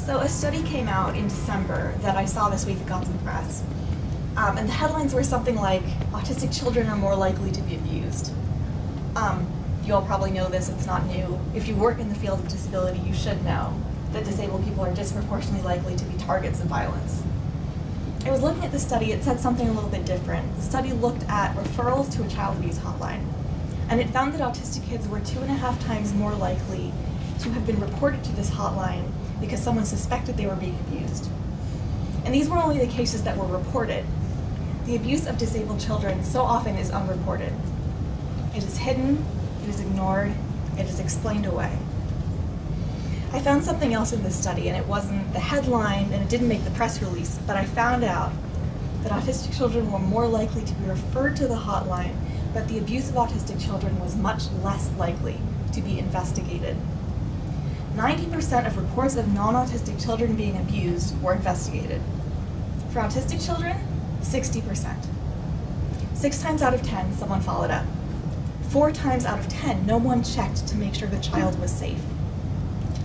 So a study came out in December that I saw this week that got some press. And the headlines were something like, autistic children are more likely to be abused. You all probably know this, it's not new. If you work in the field of disability, you should know that disabled people are disproportionately likely to be targets of violence. I was looking at the study, it said something a little bit different. The study looked at referrals to a child abuse hotline, and it found that autistic kids were 2.5 times more likely to have been reported to this hotline because someone suspected they were being abused. And these were only the cases that were reported. The abuse of disabled children so often is unreported. It is hidden, it is ignored, it is explained away. I found something else in this study, and it wasn't the headline, and it didn't make the press release, but I found out that autistic children were more likely to be referred to the hotline, but the abuse of autistic children was much less likely to be investigated. 90% of reports of non-autistic children being abused were investigated. For autistic children, 60%. 6 times out of 10, someone followed up. 4 times out of 10, no one checked to make sure the child was safe.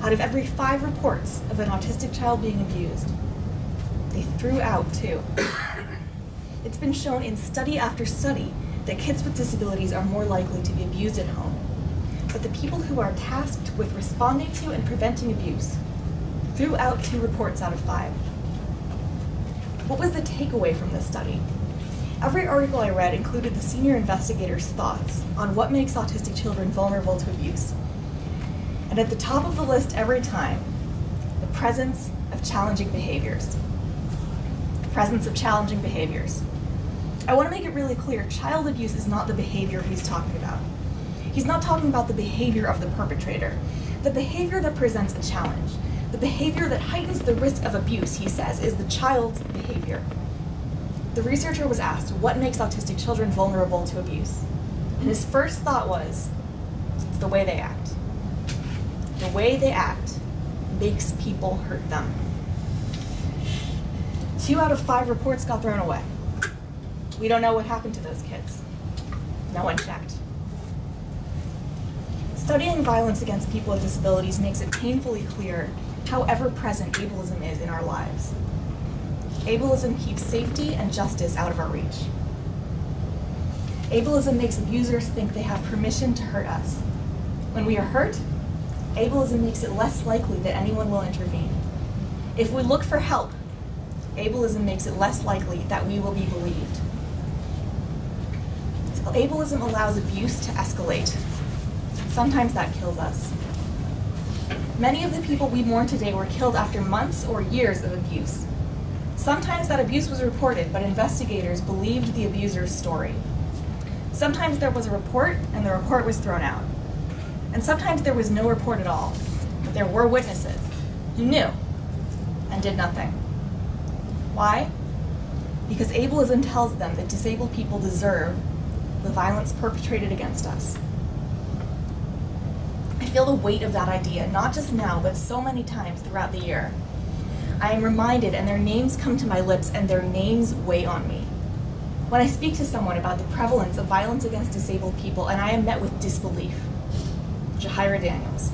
Out of every 5 reports of an autistic child being abused, they threw out 2. It's been shown in study after study that kids with disabilities are more likely to be abused at home. But the people who are tasked with responding to and preventing abuse threw out 2 reports out of 5. What was the takeaway from this study? Every article I read included the senior investigator's thoughts on what makes autistic children vulnerable to abuse. And at the top of the list every time, the presence of challenging behaviors. The presence of challenging behaviors. I want to make it really clear, child abuse is not the behavior he's talking about. He's not talking about the behavior of the perpetrator. The behavior that presents a challenge, the behavior that heightens the risk of abuse, he says, is the child's behavior. The researcher was asked, what makes autistic children vulnerable to abuse? And his first thought was, it's the way they act. The way they act makes people hurt them. 2 out of 5 reports got thrown away. We don't know what happened to those kids. No one checked. Studying violence against people with disabilities makes it painfully clear how ever-present ableism is in our lives. Ableism keeps safety and justice out of our reach. Ableism makes abusers think they have permission to hurt us. When we are hurt, ableism makes it less likely that anyone will intervene. If we look for help, ableism makes it less likely that we will be believed. So ableism allows abuse to escalate. Sometimes that kills us. Many of the people we mourn today were killed after months or years of abuse. Sometimes that abuse was reported, but investigators believed the abuser's story. Sometimes there was a report, and the report was thrown out. And sometimes there was no report at all, but there were witnesses who knew and did nothing. Why? Because ableism tells them that disabled people deserve the violence perpetrated against us. I feel the weight of that idea, not just now, but so many times throughout the year. I am reminded, and their names come to my lips, and their names weigh on me. When I speak to someone about the prevalence of violence against disabled people, and I am met with disbelief. Jahira Daniels.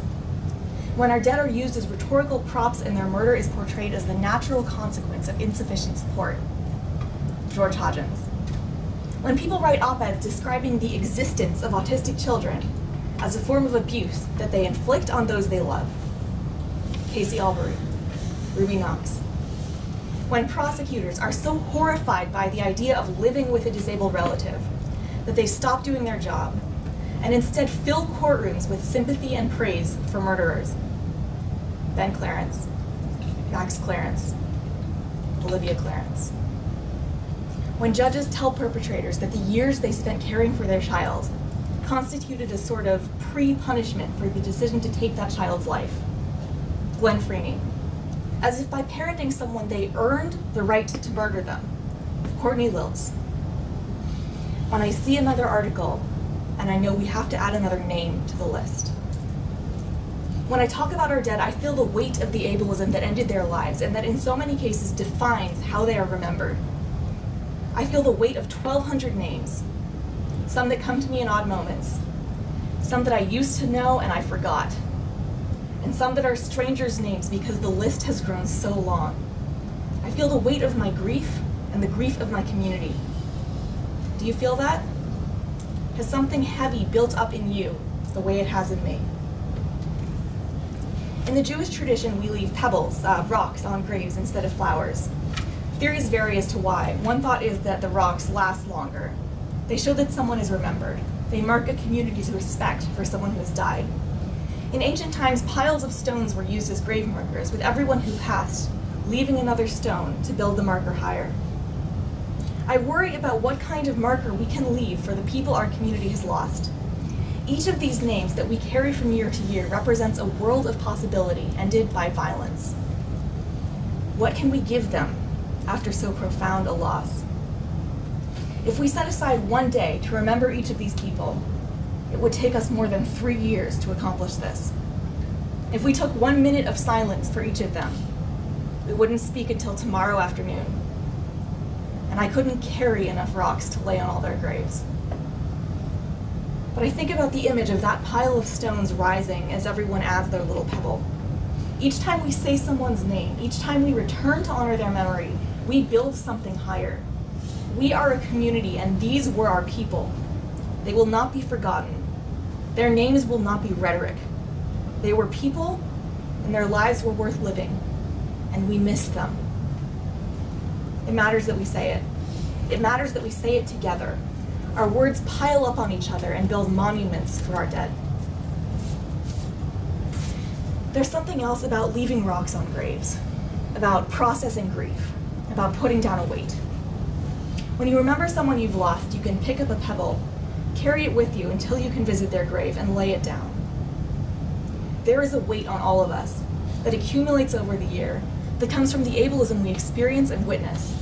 When our dead are used as rhetorical props and their murder is portrayed as the natural consequence of insufficient support. George Hodgins. When people write op-eds describing the existence of autistic children as a form of abuse that they inflict on those they love. Casey Albury. Ruby Knox. When prosecutors are so horrified by the idea of living with a disabled relative that they stop doing their job and instead fill courtrooms with sympathy and praise for murderers. Ben Clarence, Max Clarence, Olivia Clarence. When judges tell perpetrators that the years they spent caring for their child constituted a sort of pre-punishment for the decision to take that child's life. Gwen Freeney. As if by parenting someone they earned the right to murder them. Courtney Liltz. When I see another article, and I know we have to add another name to the list. When I talk about our dead, I feel the weight of the ableism that ended their lives and that in so many cases defines how they are remembered. I feel the weight of 1,200 names, some that come to me in odd moments, some that I used to know and I forgot, and some that are strangers' names because the list has grown so long. I feel the weight of my grief and the grief of my community. Do you feel that? Has something heavy built up in you the way it has in me? In the Jewish tradition, we leave pebbles, rocks, on graves instead of flowers. Theories vary as to why. One thought is that the rocks last longer. They show that someone is remembered. They mark a community's respect for someone who has died. In ancient times, piles of stones were used as grave markers, with everyone who passed leaving another stone to build the marker higher. I worry about what kind of marker we can leave for the people our community has lost. Each of these names that we carry from year to year represents a world of possibility ended by violence. What can we give them after so profound a loss? If we set aside one day to remember each of these people, it would take us more than 3 years to accomplish this. If we took 1 minute of silence for each of them, we wouldn't speak until tomorrow afternoon. And I couldn't carry enough rocks to lay on all their graves. But I think about the image of that pile of stones rising as everyone adds their little pebble. Each time we say someone's name, each time we return to honor their memory, we build something higher. We are a community, and these were our people. They will not be forgotten. Their names will not be rhetoric. They were people, and their lives were worth living, and we miss them. It matters that we say it. It matters that we say it together. Our words pile up on each other and build monuments for our dead. There's something else about leaving rocks on graves, about processing grief, about putting down a weight. When you remember someone you've lost, you can pick up a pebble, carry it with you until you can visit their grave and lay it down. There is a weight on all of us that accumulates over the year that comes from the ableism we experience and witness,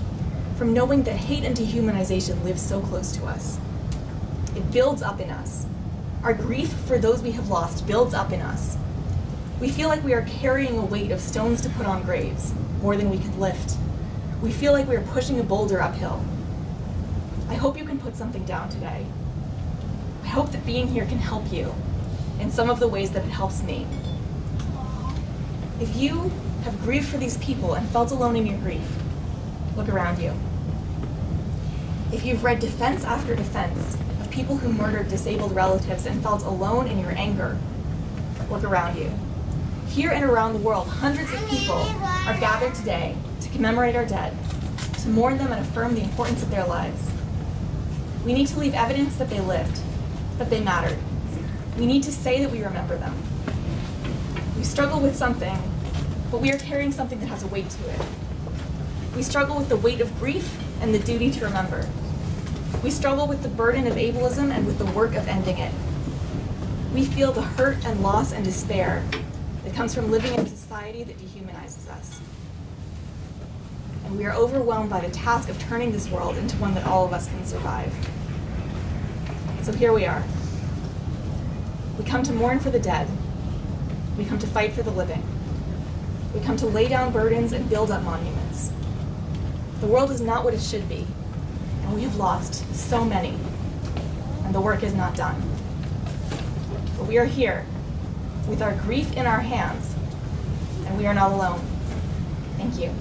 from knowing that hate and dehumanization live so close to us. It builds up in us. Our grief for those we have lost builds up in us. We feel like we are carrying a weight of stones to put on graves, more than we can lift. We feel like we are pushing a boulder uphill. I hope you can put something down today. I hope that being here can help you in some of the ways that it helps me. If you have grieved for these people and felt alone in your grief, look around you. If you've read defense after defense of people who murdered disabled relatives and felt alone in your anger, look around you. Here and around the world, hundreds of people are gathered today to commemorate our dead, to mourn them and affirm the importance of their lives. We need to leave evidence that they lived, that they mattered. We need to say that we remember them. We struggle with something, but we are carrying something that has a weight to it. We struggle with the weight of grief and the duty to remember. We struggle with the burden of ableism and with the work of ending it. We feel the hurt and loss and despair that comes from living in a society that dehumanizes us. And we are overwhelmed by the task of turning this world into one that all of us can survive. So here we are. We come to mourn for the dead. We come to fight for the living. We come to lay down burdens and build up monuments. The world is not what it should be, and we've lost so many, and the work is not done. But we are here, with our grief in our hands, and we are not alone. Thank you.